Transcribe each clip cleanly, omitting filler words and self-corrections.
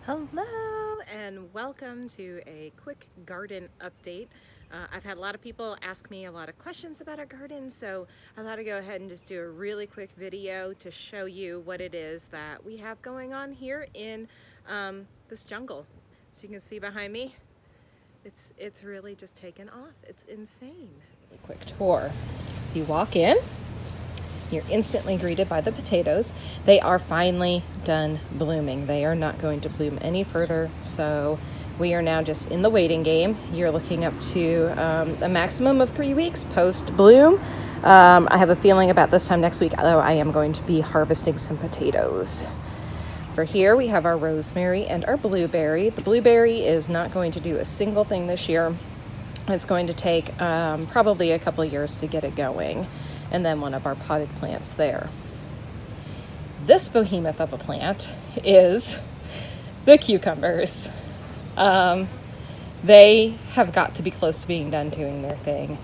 Hello and welcome to a quick garden update. I've had a lot of people ask me a lot of questions about our garden, so I thought I'd go ahead and just do a really quick video to show you what it is that we have going on here in this jungle. So you can see behind me, it's really just taken off. It's insane. Really quick tour. So you walk in. You're instantly greeted by the potatoes. They are finally done blooming. They are not going to bloom any further, so we are now just in the waiting game. You're looking up to a maximum of 3 weeks post bloom. I have a feeling about this time next week, though, I am going to be harvesting some potatoes. For here, we have our rosemary and our blueberry. The blueberry is not going to do a single thing this year. It's going to take probably a couple of years to get it going. And then one of our potted plants there. This behemoth of a plant is the cucumbers. They have got to be close to being done doing their thing.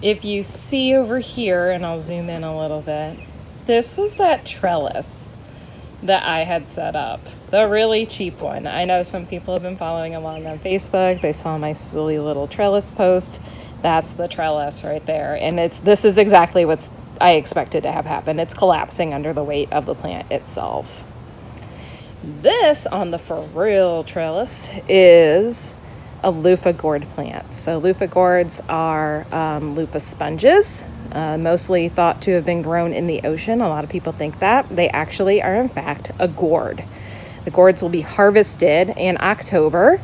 If you see over here, and I'll zoom in a little bit, this was that trellis that I had set up, the really cheap one. I know some people have been following along on Facebook. They saw my silly little trellis post. That's the trellis right there. And this is exactly what I expected to have happen. It's collapsing under the weight of the plant itself. This on the for real trellis is a Loofah Gourd plant. So Loofah Gourds are loofah sponges, mostly thought to have been grown in the ocean. A lot of people think that. They actually are in fact a gourd. The gourds will be harvested in October.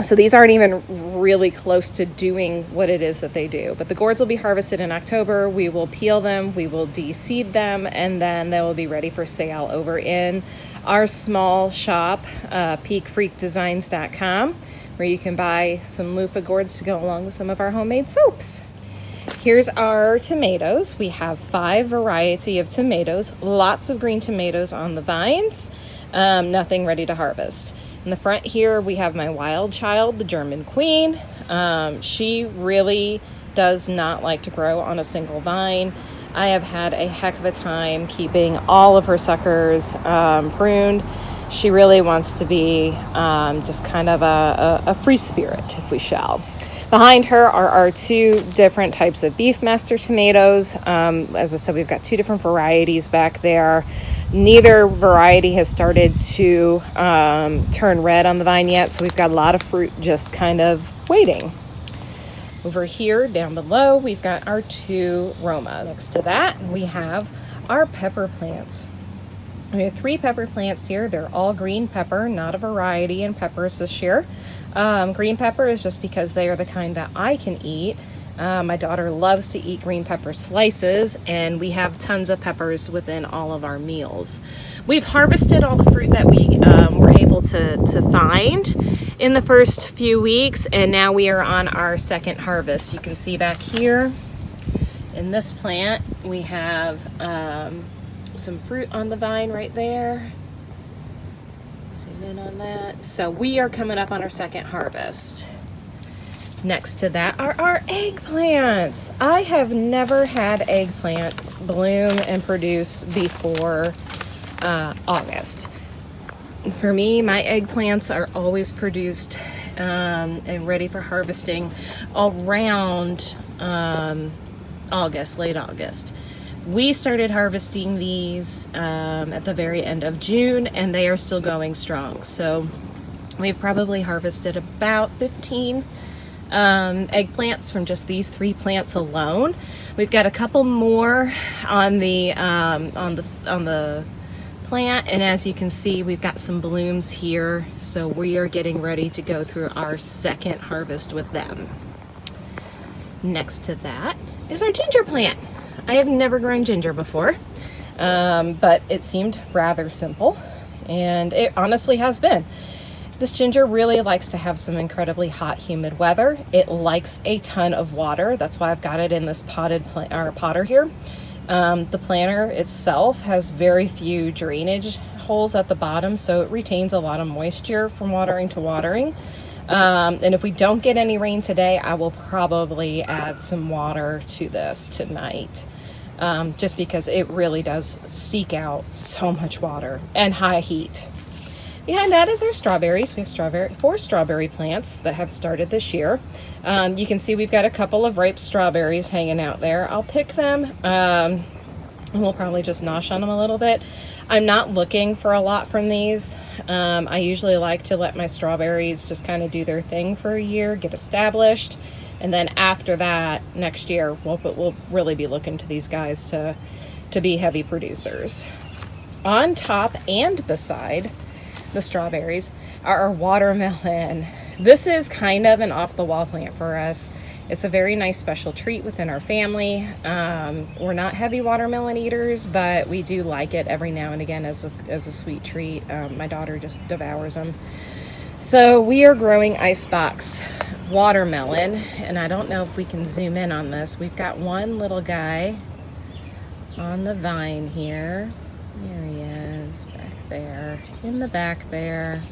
So these aren't even really close to doing what it is that they do. But the gourds will be harvested in October. We will peel them, we will de-seed them, and then they will be ready for sale over in our small shop, peakfreakdesigns.com, where you can buy some loofah gourds to go along with some of our homemade soaps. Here's our tomatoes. We have 5 variety of tomatoes, lots of green tomatoes on the vines, nothing ready to harvest. In the front here, we have my wild child, the German queen. She really does not like to grow on a single vine. I have had a heck of a time keeping all of her suckers pruned. She really wants to be just kind of a free spirit, if we shall. Behind her are our 2 different types of Beefmaster tomatoes. As I said, we've got 2 different varieties back there. Neither variety has started to turn red on the vine yet, so we've got a lot of fruit just kind of waiting. Over here, down below, we've got our 2 Romas. Next to that, we have our pepper plants. We have 3 pepper plants here. They're all green pepper, not a variety in peppers this year. Green pepper is just because they are the kind that I can eat. My daughter loves to eat green pepper slices, and we have tons of peppers within all of our meals. We've harvested all the fruit that we were able to find in the first few weeks, and now we are on our second harvest. You can see back here in this plant, we have some fruit on the vine right there. Zoom in on that. So we are coming up on our second harvest. Next to that are our eggplants. I have never had eggplant bloom and produce before August. For me, my eggplants are always produced and ready for harvesting around August, late August. We started harvesting these at the very end of June, and they are still going strong. So we've probably harvested about 15 eggplants from just these 3 plants alone. We've got a couple more on the plant, and as you can see, we've got some blooms here, so we are getting ready to go through our second harvest with them. Next to that is our ginger plant. I have never grown ginger before, but it seemed rather simple, and it honestly has been. This ginger really likes to have some incredibly hot, humid weather. It likes a ton of water. That's why I've got it in this potter here. The planter itself has very few drainage holes at the bottom, so it retains a lot of moisture from watering to watering. And if we don't get any rain today, I will probably add some water to this tonight. Just because it really does seek out so much water and high heat. Behind that is our strawberries. We have 4 strawberry plants that have started this year. You can see we've got a couple of ripe strawberries hanging out there. I'll pick them, and we'll probably just nosh on them a little bit. I'm not looking for a lot from these. I usually like to let my strawberries just kind of do their thing for a year, get established, and then after that, next year, we'll really be looking to these guys to be heavy producers. On top and beside the strawberries are our watermelon. This is kind of an off-the-wall plant for us. It's a very nice special treat within our family. We're not heavy watermelon eaters, but we do like it every now and again as a sweet treat. My daughter just devours them. So we are growing icebox watermelon, and I don't know if we can zoom in on this. We've got one little guy on the vine here. There he is, back there, in the back there.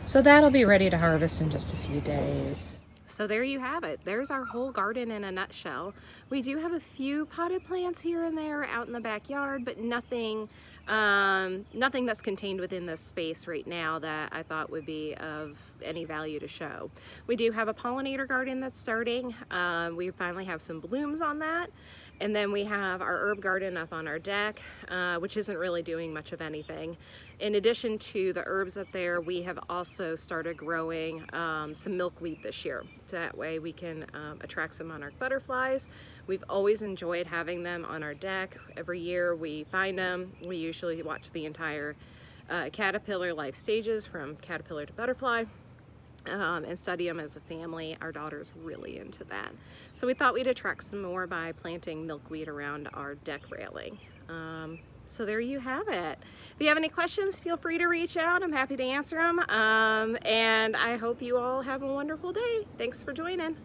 So that'll be ready to harvest in just a few days. So there you have it. There's our whole garden in a nutshell. We do have a few potted plants here and there out in the backyard, but nothing that's contained within this space right now that I thought would be of any value to show. We do have a pollinator garden that's starting. We finally have some blooms on that. And then we have our herb garden up on our deck, which isn't really doing much of anything. In addition to the herbs up there, we have also started growing some milkweed this year. So that way we can attract some monarch butterflies. We've always enjoyed having them on our deck. Every year we find them. We usually watch the entire caterpillar life stages from caterpillar to butterfly. And study them as a family. Our daughter's really into that. So we thought we'd attract some more by planting milkweed around our deck railing. So there you have it. If you have any questions, feel free to reach out. I'm happy to answer them. And I hope you all have a wonderful day. Thanks for joining.